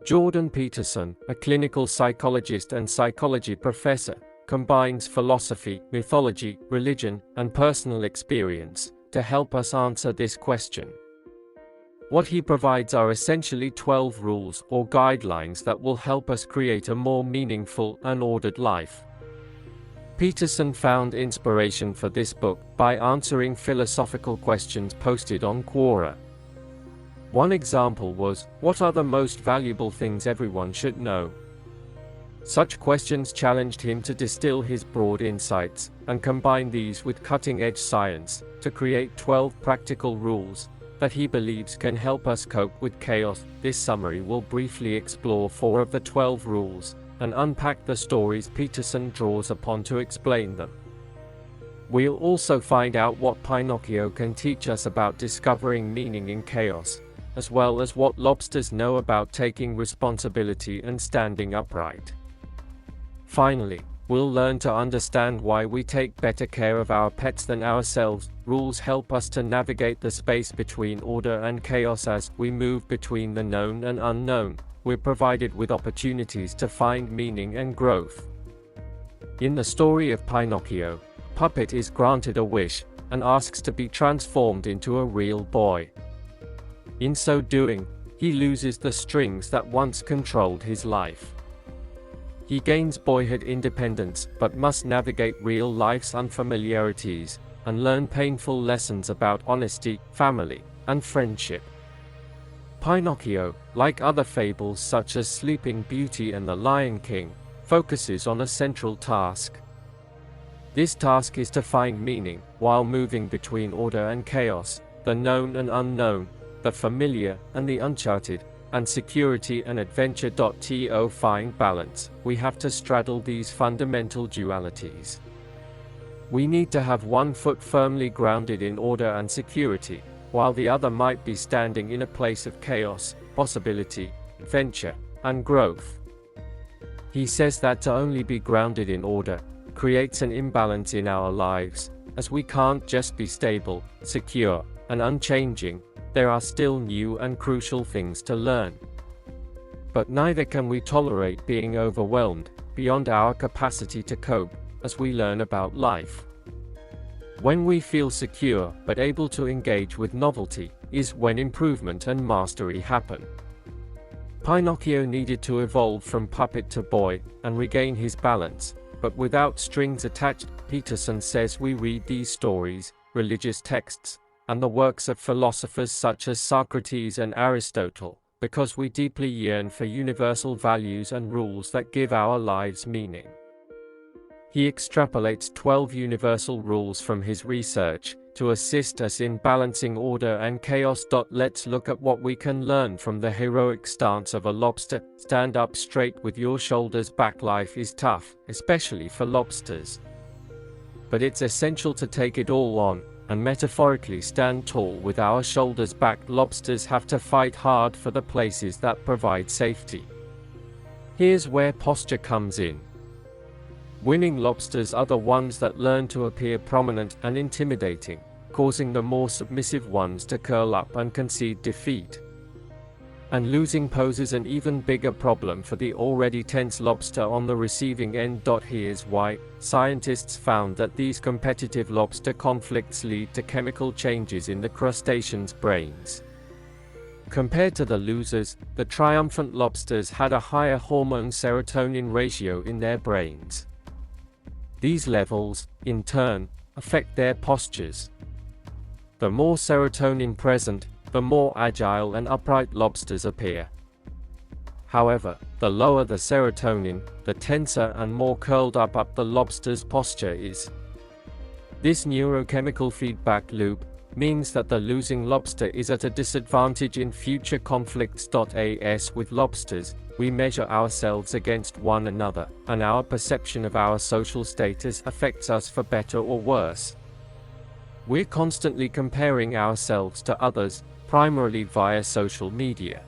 Jordan Peterson, a clinical psychologist and psychology professor, combines philosophy, mythology, religion, and personal experience to help us answer this question. What he provides are essentially 12 rules or guidelines that will help us create a more meaningful and ordered life. Peterson found inspiration for this book by answering philosophical questions posted on Quora. One example was, what are the most valuable things everyone should know? Such questions challenged him to distill his broad insights and combine these with cutting-edge science to create 12 practical rules that he believes can help us cope with chaos. This summary will briefly explore 4 of the 12 rules and unpack the stories Peterson draws upon to explain them. We'll also find out what Pinocchio can teach us about discovering meaning in chaos, as well as what lobsters know about taking responsibility and standing upright. Finally, we'll learn to understand why we take better care of our pets than ourselves. Rules help us to navigate the space between order and chaos as we move between the known and unknown. We're provided with opportunities to find meaning and growth. In the story of Pinocchio, Puppet is granted a wish and asks to be transformed into a real boy. In so doing, he loses the strings that once controlled his life. He gains boyhood independence, but must navigate real life's unfamiliarities and learn painful lessons about honesty, family, and friendship. Pinocchio, like other fables such as Sleeping Beauty and The Lion King, focuses on a central task. This task is to find meaning while moving between order and chaos, the known and unknown, the familiar and the uncharted, and security and adventure. To find balance, we have to straddle these fundamental dualities. We need to have one foot firmly grounded in order and security, while the other might be standing in a place of chaos, possibility, adventure, and growth. He says that to only be grounded in order creates an imbalance in our lives, as we can't just be stable, secure, and unchanging. There are still new and crucial things to learn. But neither can we tolerate being overwhelmed beyond our capacity to cope as we learn about life. When we feel secure but able to engage with novelty is when improvement and mastery happen. Pinocchio needed to evolve from puppet to boy and regain his balance, but without strings attached. Peterson says we read these stories, religious texts, and the works of philosophers such as Socrates and Aristotle, because we deeply yearn for universal values and rules that give our lives meaning. He extrapolates 12 universal rules from his research to assist us in balancing order and chaos. Let's look at what we can learn from the heroic stance of a lobster. Stand up straight with your shoulders back. Life is tough, especially for lobsters. But it's essential to take it all on and metaphorically stand tall with our shoulders back. Lobsters have to fight hard for the places that provide safety. Here's where posture comes in. Winning lobsters are the ones that learn to appear prominent and intimidating, causing the more submissive ones to curl up and concede defeat. And losing poses an even bigger problem for the already tense lobster on the receiving end. Here's why. Scientists found that these competitive lobster conflicts lead to chemical changes in the crustaceans' brains. Compared to the losers, the triumphant lobsters had a higher hormone serotonin ratio in their brains. These levels, in turn, affect their postures. The more serotonin present, the more agile and upright lobsters appear. However, the lower the serotonin, the tenser and more curled up the lobster's posture is. This neurochemical feedback loop means that the losing lobster is at a disadvantage in future conflicts. As with lobsters, we measure ourselves against one another, and our perception of our social status affects us for better or worse. We're constantly comparing ourselves to others, primarily via social media.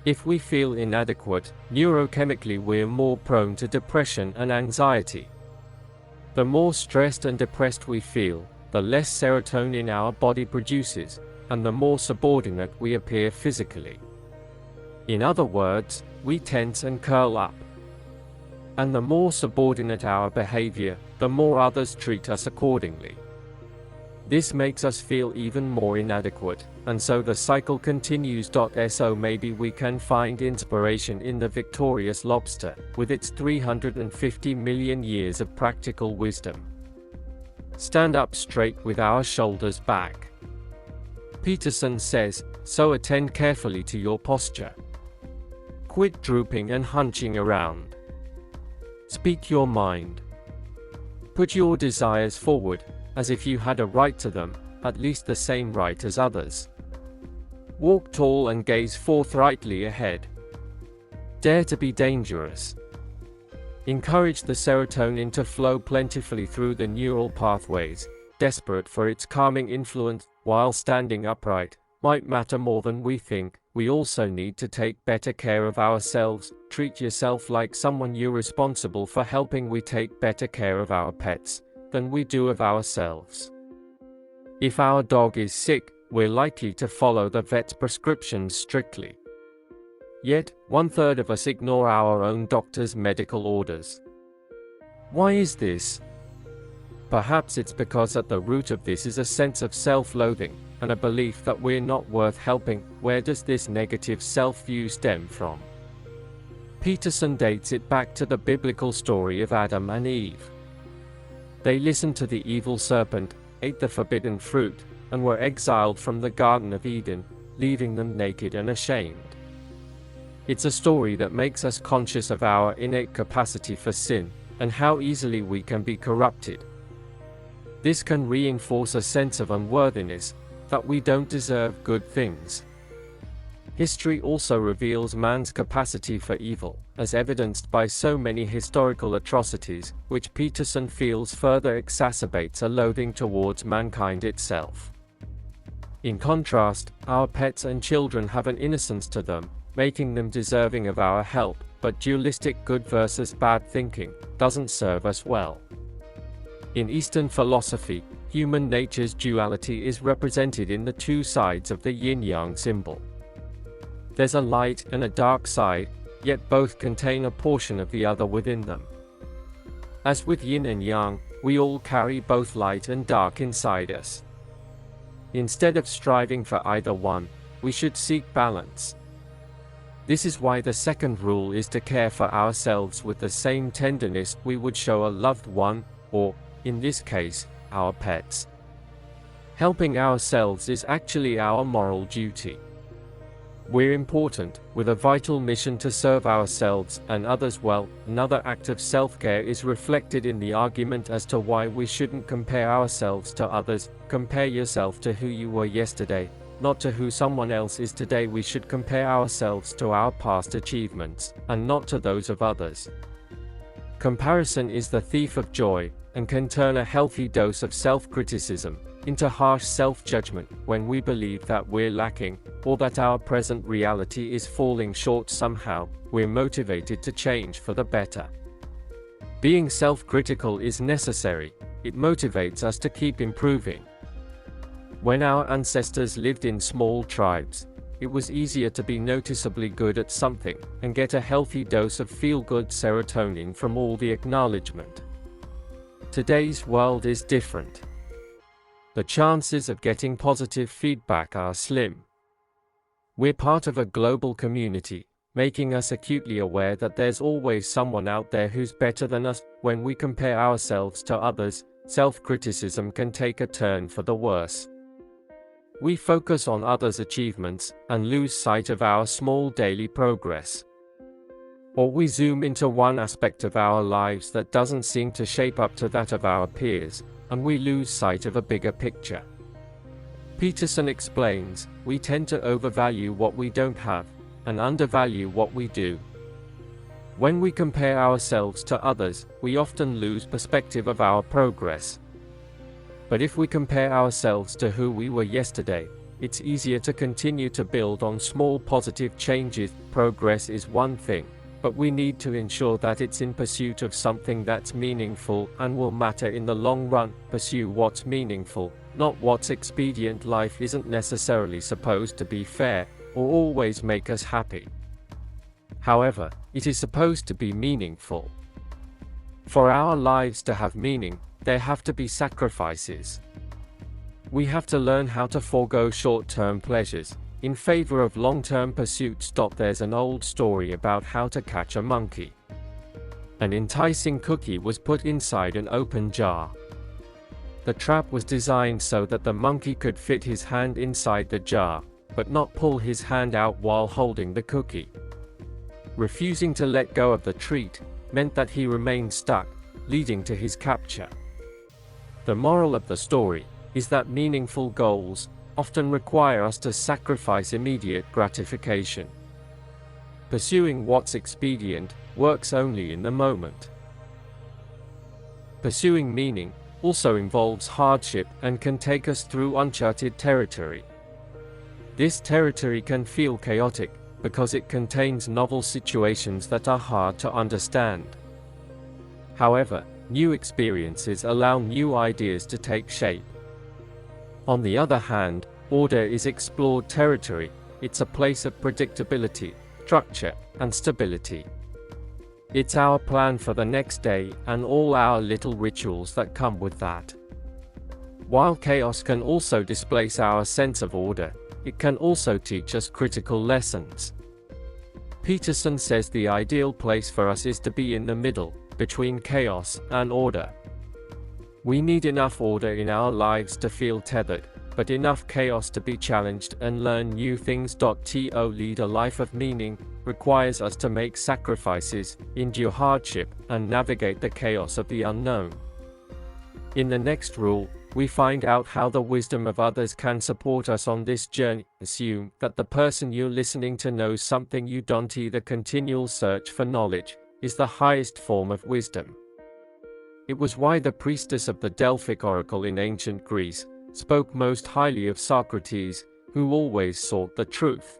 If we feel inadequate, neurochemically we're more prone to depression and anxiety. The more stressed and depressed we feel, the less serotonin our body produces, and the more subordinate we appear physically. In other words, we tense and curl up. And the more subordinate our behavior, the more others treat us accordingly. This makes us feel even more inadequate, and so the cycle continues. So maybe we can find inspiration in the victorious lobster, with its 350 million years of practical wisdom. Stand up straight with our shoulders back. Peterson says, so attend carefully to your posture. Quit drooping and hunching around. Speak your mind. Put your desires forward, as if you had a right to them, at least the same right as others. Walk tall and gaze forthrightly ahead. Dare to be dangerous. Encourage the serotonin to flow plentifully through the neural pathways, desperate for its calming influence, while standing upright might matter more than we think. We also need to take better care of ourselves. Treat yourself like someone you're responsible for helping. We take better care of our pets than we do of ourselves. If our dog is sick, we're likely to follow the vet's prescriptions strictly. Yet, 1/3 of us ignore our own doctor's medical orders. Why is this? Perhaps it's because at the root of this is a sense of self-loathing, and a belief that we're not worth helping. Where does this negative self-view stem from? Peterson dates it back to the biblical story of Adam and Eve. They listened to the evil serpent, ate the forbidden fruit, and were exiled from the Garden of Eden, leaving them naked and ashamed. It's a story that makes us conscious of our innate capacity for sin, and how easily we can be corrupted. This can reinforce a sense of unworthiness, that we don't deserve good things. History also reveals man's capacity for evil, as evidenced by so many historical atrocities, which Peterson feels further exacerbates a loathing towards mankind itself. In contrast, our pets and children have an innocence to them, making them deserving of our help, but dualistic good versus bad thinking doesn't serve us well. In Eastern philosophy, human nature's duality is represented in the two sides of the yin-yang symbol. There's a light and a dark side, yet both contain a portion of the other within them. As with yin and yang, we all carry both light and dark inside us. Instead of striving for either one, we should seek balance. This is why the second rule is to care for ourselves with the same tenderness we would show a loved one, or, in this case, our pets. Helping ourselves is actually our moral duty. We're important, with a vital mission to serve ourselves and others well. Another act of self-care is reflected in the argument as to why we shouldn't compare ourselves to others. Compare yourself to who you were yesterday, not to who someone else is today. We should compare ourselves to our past achievements, and not to those of others. Comparison is the thief of joy, and can turn a healthy dose of self-criticism into harsh self-judgment when we believe that we're lacking, or that our present reality is falling short somehow. We're motivated to change for the better. Being self-critical is necessary. It motivates us to keep improving. When our ancestors lived in small tribes, it was easier to be noticeably good at something and get a healthy dose of feel-good serotonin from all the acknowledgement. Today's world is different. The chances of getting positive feedback are slim. We're part of a global community, making us acutely aware that there's always someone out there who's better than us. When we compare ourselves to others, self-criticism can take a turn for the worse. We focus on others' achievements and lose sight of our small daily progress. Or we zoom into one aspect of our lives that doesn't seem to shape up to that of our peers, and we lose sight of a bigger picture. Peterson explains, we tend to overvalue what we don't have, and undervalue what we do. When we compare ourselves to others, we often lose perspective of our progress. But if we compare ourselves to who we were yesterday, it's easier to continue to build on small positive changes. Progress is one thing, but we need to ensure that it's in pursuit of something that's meaningful and will matter in the long run. Pursue what's meaningful, not what's expedient. Life isn't necessarily supposed to be fair, or always make us happy. However, it is supposed to be meaningful. For our lives to have meaning, there have to be sacrifices. We have to learn how to forego short-term pleasures in favor of long-term pursuits. There's an old story about how to catch a monkey. An enticing cookie was put inside an open jar. The trap was designed so that the monkey could fit his hand inside the jar, but not pull his hand out while holding the cookie. Refusing to let go of the treat meant that he remained stuck, leading to his capture. The moral of the story is that meaningful goals often require us to sacrifice immediate gratification. Pursuing what's expedient works only in the moment. Pursuing meaning also involves hardship and can take us through uncharted territory. This territory can feel chaotic because it contains novel situations that are hard to understand. However, new experiences allow new ideas to take shape. On the other hand, order is explored territory. It's a place of predictability, structure, and stability. It's our plan for the next day and all our little rituals that come with that. While chaos can also displace our sense of order, it can also teach us critical lessons. Peterson says the ideal place for us is to be in the middle, between chaos and order. We need enough order in our lives to feel tethered, but enough chaos to be challenged and learn new things. To lead a life of meaning requires us to make sacrifices, endure hardship, and navigate the chaos of the unknown. In the next rule, we find out how the wisdom of others can support us on this journey. Assume that the person you're listening to knows something you don't. The continual search for knowledge is the highest form of wisdom. It was why the priestess of the Delphic oracle in ancient Greece spoke most highly of Socrates, who always sought the truth.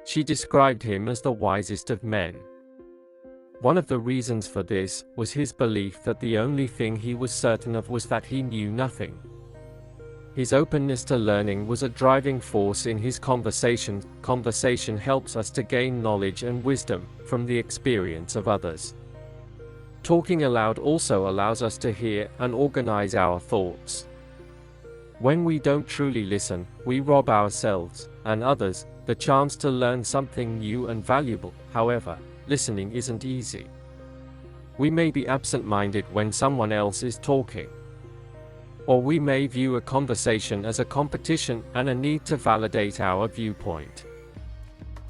She described him as the wisest of men. One of the reasons for this was his belief that the only thing he was certain of was that he knew nothing. His openness to learning was a driving force in his conversation. Conversation helps us to gain knowledge and wisdom from the experience of others. Talking aloud also allows us to hear and organize our thoughts. When we don't truly listen, we rob ourselves and others the chance to learn something new and valuable. However, listening isn't easy. We may be absent-minded when someone else is talking. Or we may view a conversation as a competition and a need to validate our viewpoint.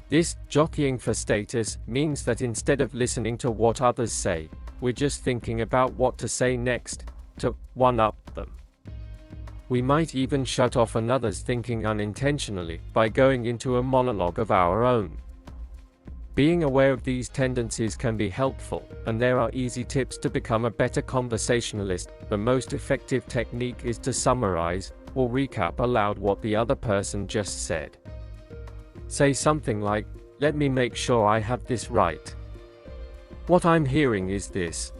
This jockeying for status means that instead of listening to what others say, we're just thinking about what to say next, to one-up them. We might even shut off another's thinking unintentionally by going into a monologue of our own. Being aware of these tendencies can be helpful, and there are easy tips to become a better conversationalist. The most effective technique is to summarize or recap aloud what the other person just said. Say something like, "Let me make sure I have this right. What I'm hearing is this."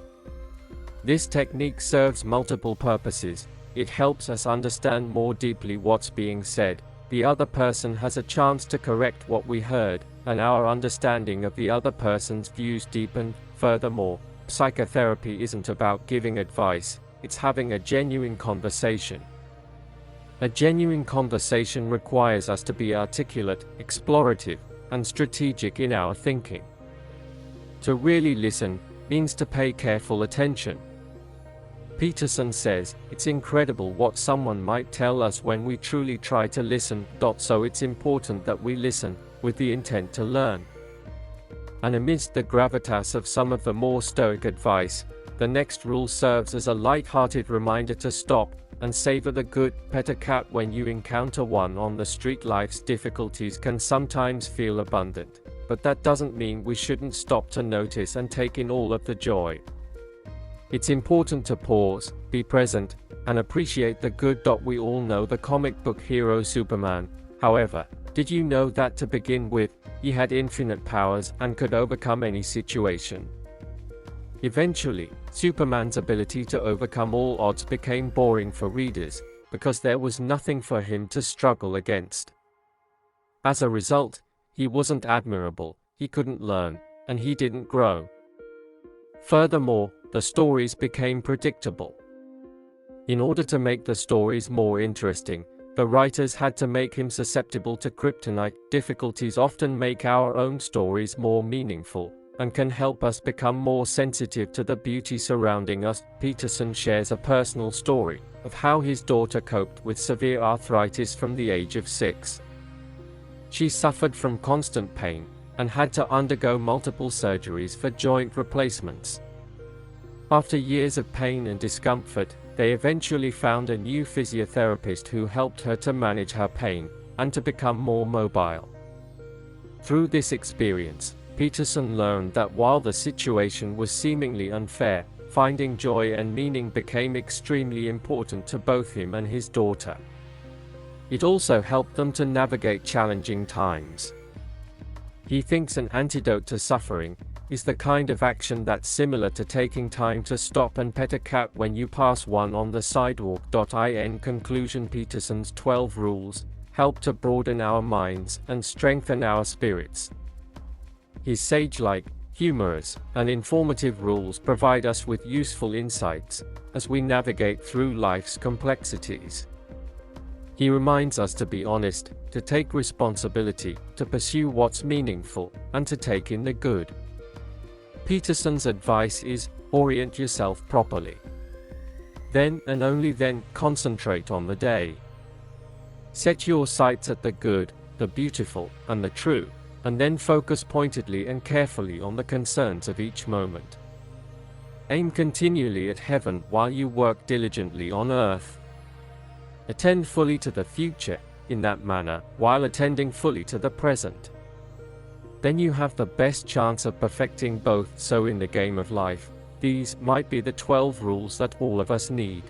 This technique serves multiple purposes. It helps us understand more deeply what's being said. The other person has a chance to correct what we heard, and our understanding of the other person's views deepen. Furthermore, psychotherapy isn't about giving advice, it's having a genuine conversation. A genuine conversation requires us to be articulate, explorative, and strategic in our thinking. To really listen means to pay careful attention. Peterson says, "It's incredible what someone might tell us when we truly try to listen." So it's important that we listen with the intent to learn. And amidst the gravitas of some of the more stoic advice, the next rule serves as a light-hearted reminder to stop and savor the good. Pet a cat when you encounter one on the street. Life's difficulties can sometimes feel abundant, but that doesn't mean we shouldn't stop to notice and take in all of the joy. It's important to pause, be present, and appreciate the good. We all know the comic book hero Superman. However, did you know that to begin with, he had infinite powers and could overcome any situation? Eventually, Superman's ability to overcome all odds became boring for readers, because there was nothing for him to struggle against. As a result, he wasn't admirable, he couldn't learn, and he didn't grow. Furthermore, the stories became predictable. In order to make the stories more interesting, the writers had to make him susceptible to kryptonite. Difficulties often make our own stories more meaningful, and can help us become more sensitive to the beauty surrounding us. Peterson shares a personal story of how his daughter coped with severe arthritis from the age of 6. She suffered from constant pain, and had to undergo multiple surgeries for joint replacements. After years of pain and discomfort, they eventually found a new physiotherapist who helped her to manage her pain, and to become more mobile. Through this experience, Peterson learned that while the situation was seemingly unfair, finding joy and meaning became extremely important to both him and his daughter. It also helped them to navigate challenging times. He thinks an antidote to suffering is the kind of action that's similar to taking time to stop and pet a cat when you pass one on the sidewalk. In conclusion, Peterson's 12 rules help to broaden our minds and strengthen our spirits. His sage-like, humorous, and informative rules provide us with useful insights as we navigate through life's complexities. He reminds us to be honest, to take responsibility, to pursue what's meaningful, and to take in the good. Peterson's advice is, orient yourself properly. Then, and only then, concentrate on the day. Set your sights at the good, the beautiful, and the true, and then focus pointedly and carefully on the concerns of each moment. Aim continually at heaven while you work diligently on earth. Attend fully to the future, in that manner, while attending fully to the present. Then you have the best chance of perfecting both. So in the game of life, these might be the 12 rules that all of us need.